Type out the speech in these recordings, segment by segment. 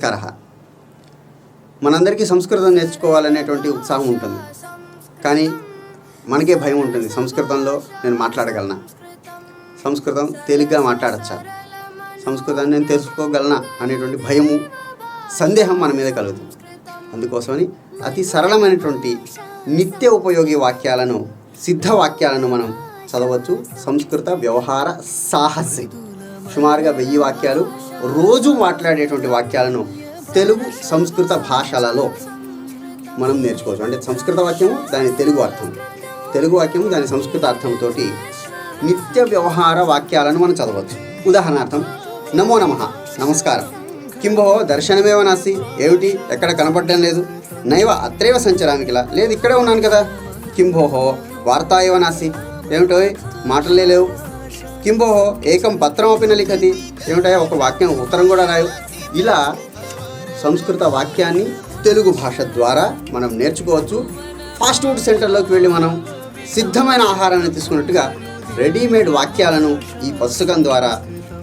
నమస్కార. మనందరికీ సంస్కృతం నేర్చుకోవాలనేటువంటి ఉత్సాహం ఉంటుంది, కానీ మనకే భయం ఉంటుంది. సంస్కృతంలో నేను మాట్లాడగలనా, సంస్కృతం తేలిగ్గా మాట్లాడచ్చా, సంస్కృతాన్ని నేను తెలుసుకోగలనా అనేటువంటి భయము, సందేహం మన మీద కలుగుతుంది. అందుకోసమని అతి సరళమైనటువంటి నిత్య ఉపయోగి వాక్యాలను, సిద్ధ వాక్యాలను మనం చదవచ్చు. సంస్కృత వ్యవహార సాహసి సుమారుగా 1000 వాక్యాలు, రోజు మాట్లాడేటువంటి వాక్యాలను తెలుగు సంస్కృత భాషలలో మనం నేర్చుకోవచ్చు. అంటే సంస్కృత వాక్యము దాని తెలుగు అర్థం, తెలుగు వాక్యము దాని సంస్కృత అర్థంతో నిత్య వ్యవహార వాక్యాలను మనం చదవచ్చు. ఉదాహరణార్థం, నమో నమః, నమస్కారం. కింభో దర్శనమేవ నాస్తి, ఏమిటి ఎక్కడ కనపడడం లేదు. నైవ అత్రైవ సంచరామి కిల, లేదు ఇక్కడే ఉన్నాను కదా. కింభోహో వార్తా ఏవ నాస్తి, ఏమిటో మాటలే లేవు. కింభోహో ఏకం పత్రం అపిన లిఖతి, ఏమిటో ఒక వాక్యం ఉత్తరం కూడా రాయు. ఇలా సంస్కృత వాక్యాన్ని తెలుగు భాష ద్వారా మనం నేర్చుకోవచ్చు. ఫాస్ట్ ఫుడ్ సెంటర్లోకి వెళ్ళి మనం సిద్ధమైన ఆహారాన్ని తీసుకున్నట్టుగా రెడీమేడ్ వాక్యాలను ఈ పుస్తకం ద్వారా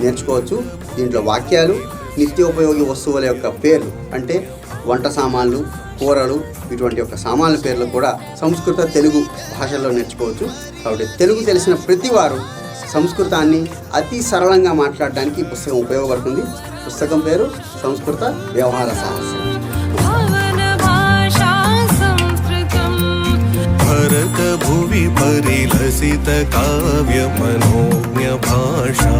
నేర్చుకోవచ్చు. దీంట్లో వాక్యాలు, నిత్యోపయోగి వస్తువుల యొక్క పేర్లు, అంటే వంట సామాన్లు, కూరలు, ఇటువంటి యొక్క సామాన్ల పేర్లు కూడా సంస్కృత తెలుగు భాషల్లో నేర్చుకోవచ్చు. కాబట్టి తెలుగు తెలిసిన ప్రతి వారు సంస్కృతాన్ని అతి సరళంగా మాట్లాడడానికి ఈ పుస్తకం ఉపయోగపడుతుంది. పుస్తకం పేరు సంస్కృత వ్యవహార సాహసం. భరత భువి పరిలసిత కావ్య మనోజ్ఞ భాషా